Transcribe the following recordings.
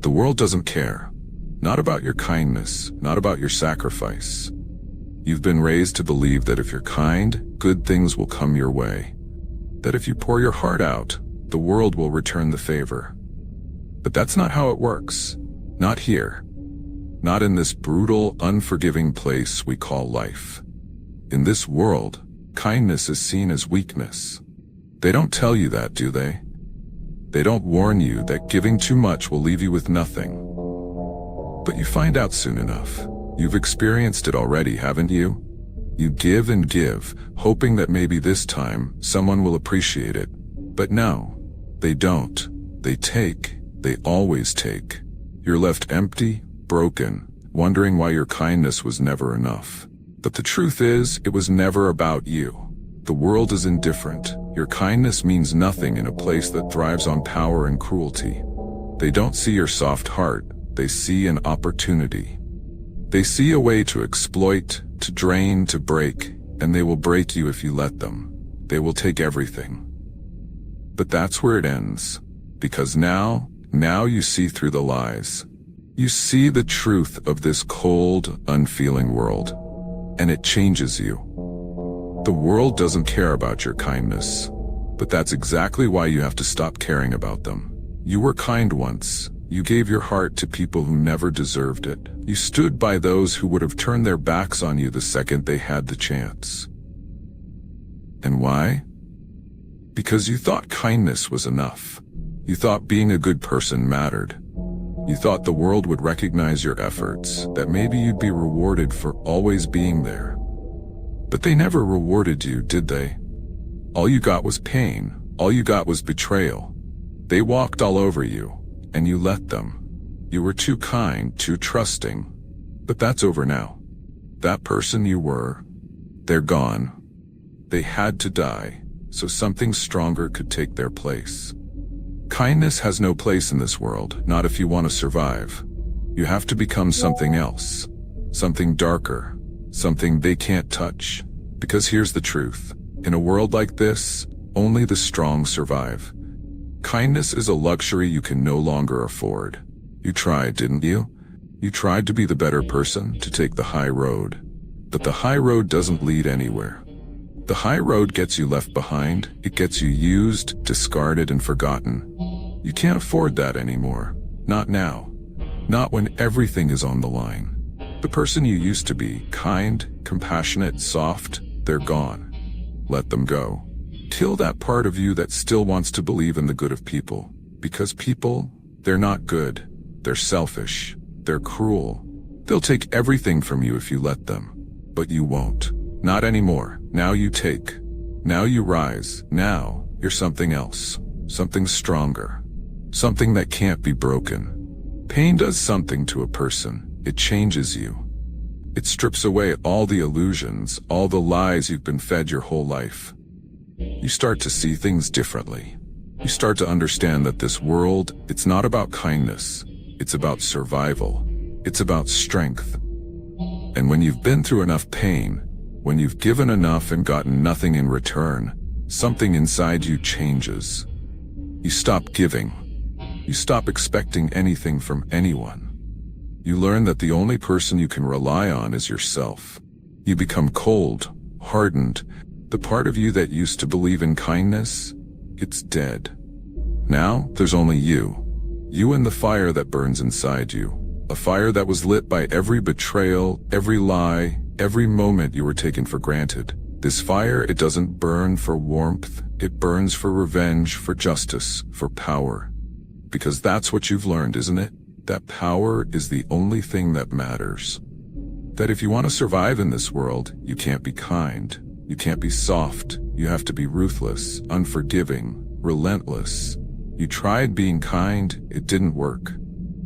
The world doesn't care. Not about your kindness, not about your sacrifice. You've been raised to believe that if you're kind, good things will come your way. That if you pour your heart out, the world will return the favor. But that's not how it works. Not here. Not in this brutal, unforgiving place we call life. In this world, kindness is seen as weakness. They don't tell you that, do they? They don't warn you that giving too much will leave you with nothing. But you find out soon enough. You've experienced it already, haven't you? You give and give, hoping that maybe this time someone will appreciate it. But no, they don't. They take. They always take. You're left empty, broken, wondering why your kindness was never enough. But the truth is, it was never about you. The world is indifferent. Your kindness means nothing in a place that thrives on power and cruelty. They don't see your soft heart. They see an opportunity. They see a way to exploit, to drain, to break, and they will break you if you let them. They will take everything. But that's where it ends. Because now you see through the lies. You see the truth of this cold, unfeeling world. And it changes you. The world doesn't care about your kindness. But that's exactly why you have to stop caring about them. You were kind once. You gave your heart to people who never deserved it. You stood by those who would have turned their backs on you the second they had the chance. And why? Because you thought kindness was enough. You thought being a good person mattered. You thought the world would recognize your efforts, that maybe you'd be rewarded for always being there. But they never rewarded you, did they? All you got was pain. All you got was betrayal. They walked all over you. And you let them. You were too kind, too trusting. But that's over now. That person you were, they're gone. They had to die, so something stronger could take their place. Kindness has no place in this world, not if you want to survive. You have to become something else. Something darker. Something they can't touch. Because here's the truth. In a world like this, only the strong survive. Kindness is a luxury you can no longer afford. You tried, didn't you? You tried to be the better person, to take the high road. But the high road doesn't lead anywhere. The high road gets you left behind. It gets you used, discarded, and forgotten. You can't afford that anymore. Not now. Not when everything is on the line. The person you used to be, kind, compassionate, soft, they're gone. Let them go. Kill that part of you that still wants to believe in the good of people. Because people, they're not good. They're selfish. They're cruel. They'll take everything from you if you let them. But you won't. Not anymore. Now you take. Now you rise. Now you're something else. Something stronger. Something that can't be broken. Pain does something to a person. It changes you. It strips away all the illusions, all the lies you've been fed your whole life. You start to see things differently. You start to understand that this world, it's not about kindness. It's about survival. It's about strength. And when you've been through enough pain, when you've given enough and gotten nothing in return, something inside you changes. You stop giving. You stop expecting anything from anyone. You learn that the only person you can rely on is yourself. You become cold, hardened. The part of you that used to believe in kindness, it's dead. Now, there's only you. You and the fire that burns inside you. A fire that was lit by every betrayal, every lie, every moment you were taken for granted. This fire, it doesn't burn for warmth. It burns for revenge, for justice, for power. Because that's what you've learned, isn't it? That power is the only thing that matters. That if you want to survive in this world, you can't be kind. You can't be soft. You have to be ruthless, unforgiving, relentless. You tried being kind, it didn't work.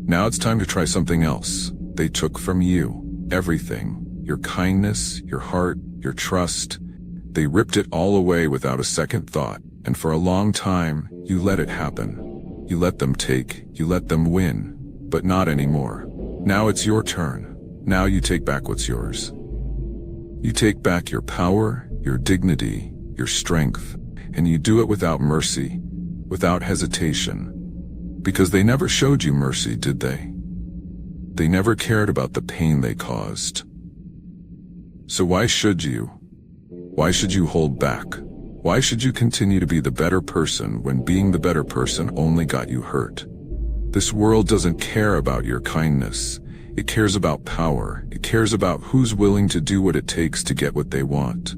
Now it's time to try something else. They took from you everything. Your kindness, your heart, your trust. They ripped it all away without a second thought. And for a long time, you let it happen. You let them take, you let them win. But not anymore. Now it's your turn. Now you take back what's yours. You take back your power, your dignity, your strength, and you do it without mercy, without hesitation. Because they never showed you mercy, did they? They never cared about the pain they caused. So why should you? Why should you hold back? Why should you continue to be the better person when being the better person only got you hurt? This world doesn't care about your kindness. It cares about power. It cares about who's willing to do what it takes to get what they want.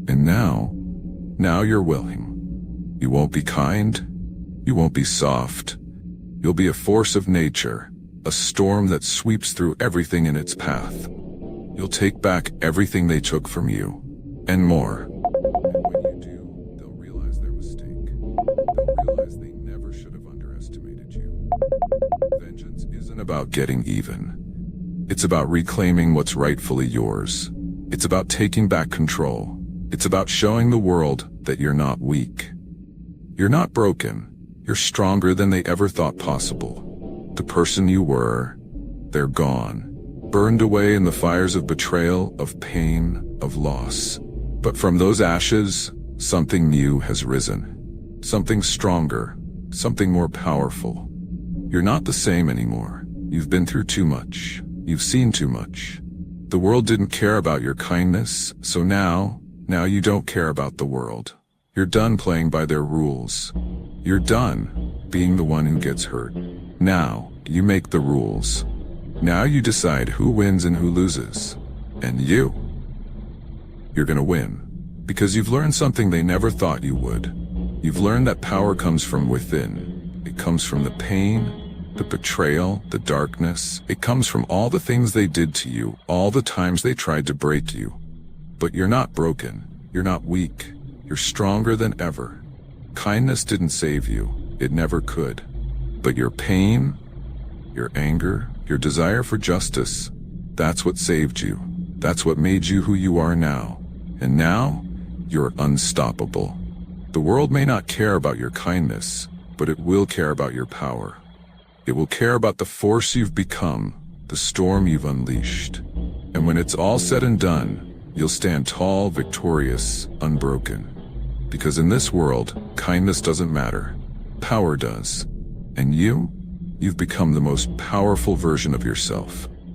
And now you're willing. You won't be kind. You won't be soft. You'll be a force of nature, a storm that sweeps through everything in its path. You'll take back everything they took from you, and more. And when you do, they'll realize their mistake. They'll realize they never should have underestimated you. Vengeance isn't about getting even. It's about reclaiming what's rightfully yours. It's about taking back control. It's about showing the world that you're not weak. You're not broken. You're stronger than they ever thought possible. The person you were, they're gone. Burned away in the fires of betrayal, of pain, of loss. But from those ashes, something new has risen. Something stronger, something more powerful. You're not the same anymore. You've been through too much. You've seen too much. The world didn't care about your kindness, so now you don't care about the world. You're done playing by their rules. You're done being the one who gets hurt. Now you make the rules. Now you decide who wins and who loses. And you're gonna win. Because you've learned something they never thought you would. You've learned that power comes from within. It comes from the pain, the betrayal, the darkness. It comes from all the things they did to you, all the times they tried to break you. But you're not broken. You're not weak. You're stronger than ever. Kindness didn't save you. It never could. But your pain, your anger, your desire for justice, that's what saved you. That's what made you who you are now. And now, you're unstoppable. The world may not care about your kindness, but it will care about your power. It will care about the force you've become, the storm you've unleashed. And when it's all said and done, you'll stand tall, victorious, unbroken. Because in this world, kindness doesn't matter. Power does. And you've become the most powerful version of yourself.